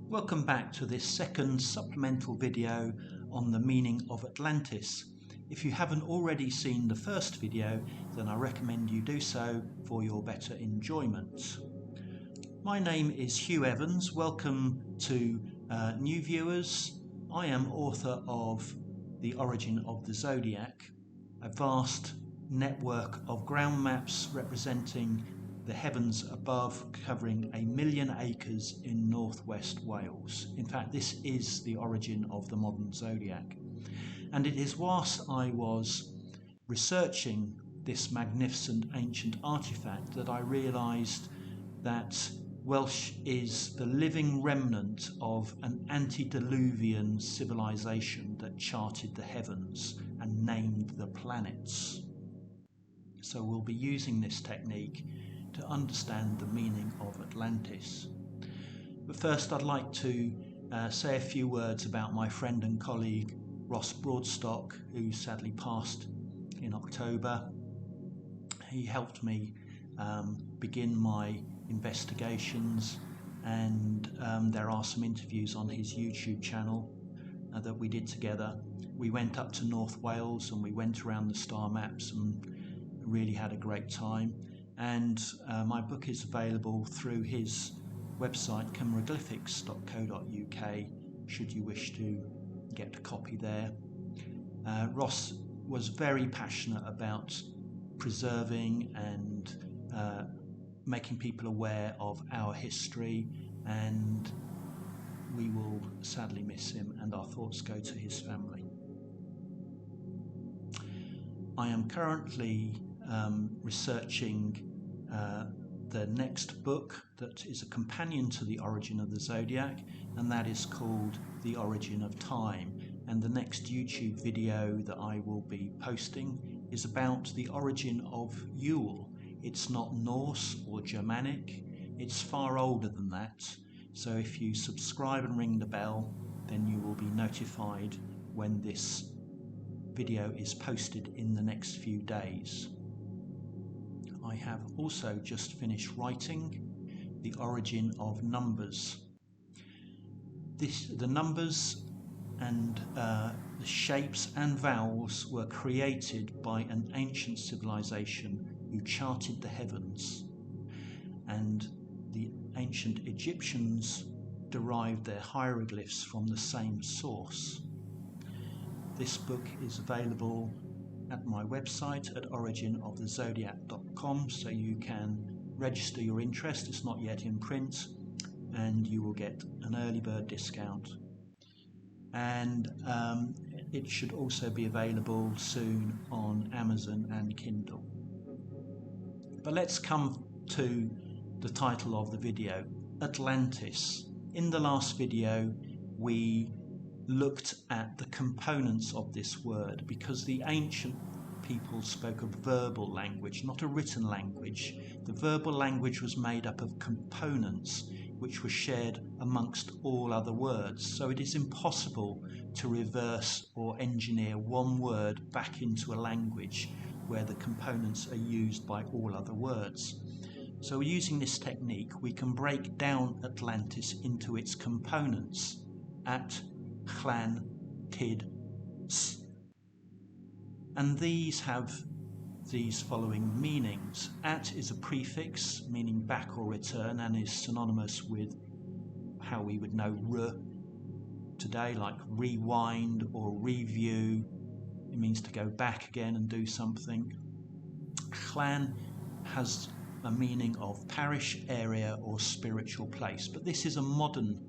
Welcome back to this second supplemental video on the meaning of Atlantis. If you haven't already seen the first video, then I recommend you do so for your better enjoyment. My name is Hugh Evans. Welcome to new viewers. I am author of The Origin of the Zodiac, a vast network of ground maps representing the heavens above, covering 1 million acres in northwest Wales. In fact, this is the origin of the modern zodiac. And it is whilst I was researching this magnificent ancient artifact that I realised that Welsh is the living remnant of an antediluvian civilization that charted the heavens and named the planets. So we'll be using this technique to understand the meaning of Atlantis. But first I'd like to say a few words about my friend and colleague Ross Broadstock, who sadly passed in October. He helped me begin my investigations, and there are some interviews on his YouTube channel that we did together. We went up to North Wales and we went around the star maps and really had a great time. And my book is available through his website cymroglyphics.co.uk should you wish to get a copy there. Ross was very passionate about preserving and making people aware of our history, and we will sadly miss him, and our thoughts go to his family. I am currently researching the next book that is a companion to The Origin of the Zodiac, and that is called The Origin of Time. And the next YouTube video that I will be posting is about the origin of Yule. It's not Norse or Germanic, it's far older than that. So if you subscribe and ring the bell, then you will be notified when this video is posted in the next few days. I have also just finished writing The Origin of Numbers. The numbers and the shapes and vowels were created by an ancient civilization who charted the heavens, and the ancient Egyptians derived their hieroglyphs from the same source. This book is available at my website at originofthezodiac.com, so you can register your interest. It's not yet in print, and you will get an early bird discount. And it should also be available soon on Amazon and Kindle. But let's come to the title of the video, Atlantis. In the last video, we looked at the components of this word, because the ancient people spoke a verbal language, not a written language. The verbal language was made up of components which were shared amongst all other words. So it is impossible to reverse or engineer one word back into a language where the components are used by all other words. So using this technique, we can break down Atlantis into its components: At, Llan, Tid, S. And these have these following meanings. At is a prefix meaning back or return, and is synonymous with how we would know today, like rewind or review. It means to go back again and do something. Llan has a meaning of parish, area or spiritual place, but this is a modern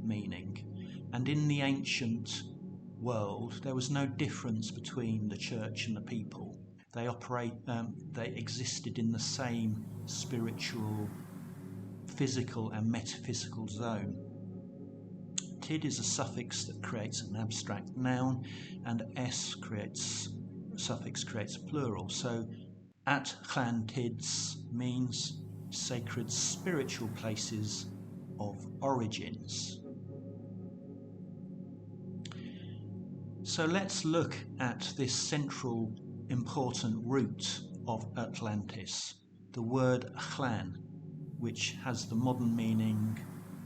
meaning. And in the ancient world, there was no difference between the church and the people. They existed in the same spiritual, physical and metaphysical zone. Tid is a suffix that creates an abstract noun, and suffix creates a plural. So At Llan Tids means sacred spiritual places of origins. So let's look at this central important root of Atlantis, the word Llan, which has the modern meaning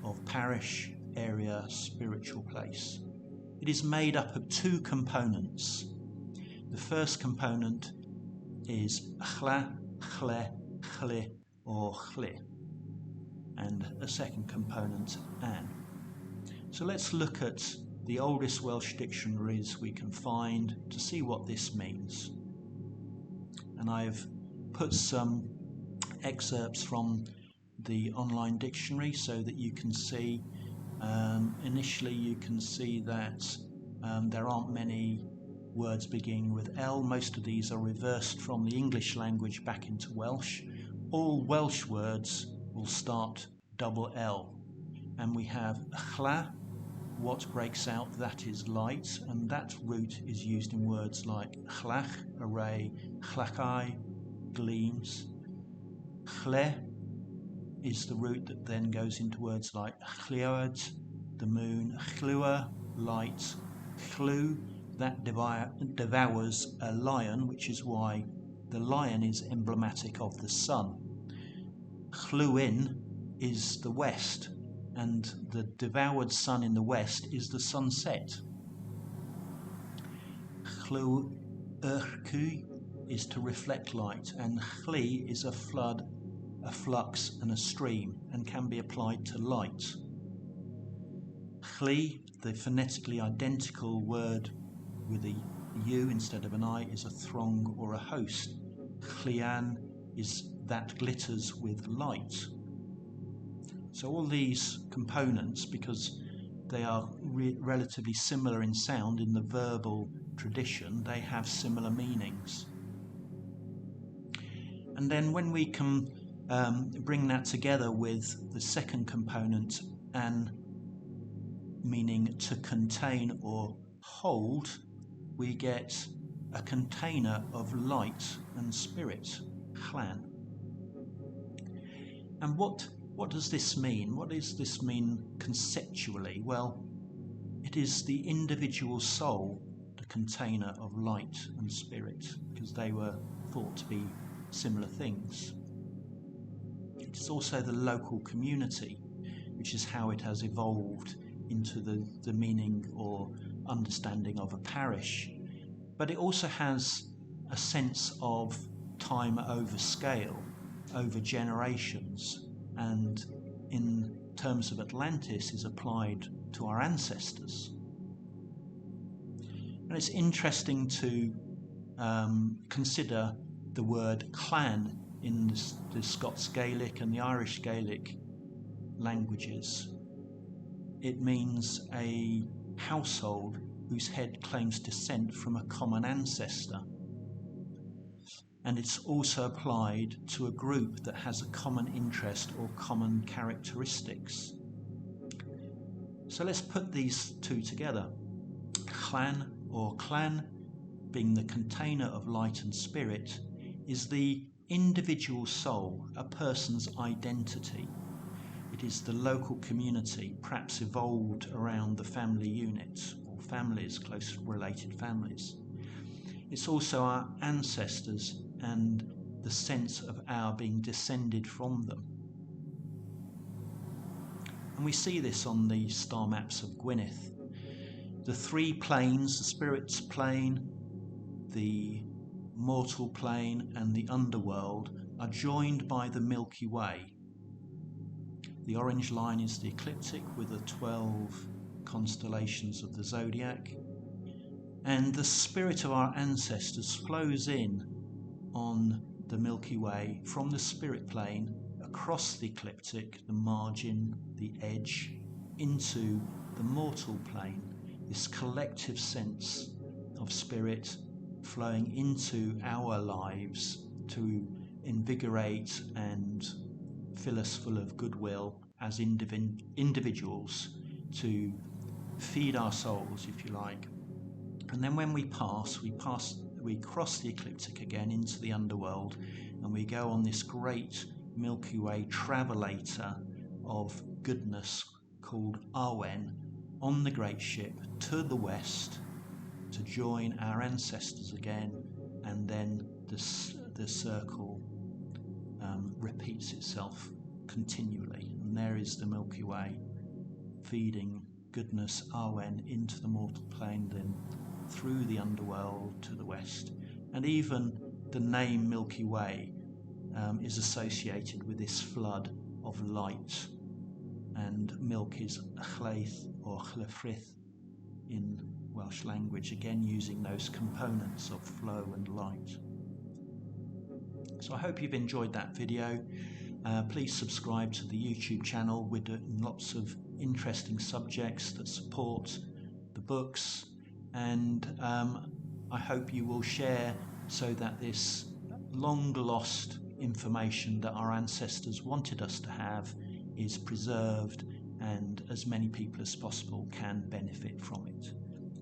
of parish, area, spiritual place. It is made up of two components. The first component is chla, chle, chle or chli, and a second component, an. So let's look at the oldest Welsh dictionaries we can find to see what this means. And I've put some excerpts from the online dictionary so that you can see. Initially you can see that there aren't many words beginning with L. Most of these are reversed from the English language back into Welsh. All Welsh words will start double L, and we have chla. What breaks out, that is light, and that root is used in words like chlach, array, chlachai, gleams. Chle is the root that then goes into words like chliod, the moon, chlua, light, chlu, that devours a lion, which is why the lion is emblematic of the sun. Chluin is the west, and the devoured sun in the west is the sunset. Chlu urku is to reflect light, and chli is a flood, a flux and a stream, and can be applied to light. Chli, the phonetically identical word with a U instead of an I, is a throng or a host. Chlian is that glitters with light. So all these components, because they are relatively similar in sound in the verbal tradition, they have similar meanings. And then when we can bring that together with the second component, an, meaning to contain or hold, we get a container of light and spirit, Llan. And what does this mean? What does this mean conceptually? Well, it is the individual soul, the container of light and spirit, because they were thought to be similar things. It is also the local community, which is how it has evolved into the meaning or understanding of a parish. But it also has a sense of time over scale, over generations, and in terms of Atlantis is applied to our ancestors. And it's interesting to consider the word clan in the Scots Gaelic and the Irish Gaelic languages. It means a household whose head claims descent from a common ancestor. And it's also applied to a group that has a common interest or common characteristics. So let's put these two together. Llan or clan, being the container of light and spirit, is the individual soul, a person's identity. It is the local community, perhaps evolved around the family unit or families, close related families. It's also our ancestors and the sense of our being descended from them. And we see this on the star maps of Gwynedd. The three planes, the spirit's plane, the mortal plane and the underworld, are joined by the Milky Way. The orange line is the ecliptic with the 12 constellations of the Zodiac, and the spirit of our ancestors flows in on the Milky Way from the spirit plane across the ecliptic, the margin, the edge, into the mortal plane, this collective sense of spirit flowing into our lives to invigorate and fill us full of goodwill as individuals, to feed our souls, if you like. And then when we cross the ecliptic again into the underworld, and we go on this great Milky Way travelator of goodness called Arwen on the great ship to the west to join our ancestors again, and then the circle repeats itself continually. And there is the Milky Way feeding goodness Arwen into the mortal plane, then through the underworld to the west. And even the name Milky Way is associated with this flood of light, and milk is chleith or chlefrith in Welsh language, again using those components of flow and light. So I hope you've enjoyed that video. Please subscribe to the YouTube channel. We're doing lots of interesting subjects that support the books, and I hope you will share so that this long lost information that our ancestors wanted us to have is preserved and as many people as possible can benefit from it.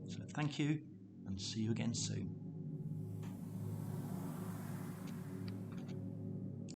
So thank you, and see you again soon.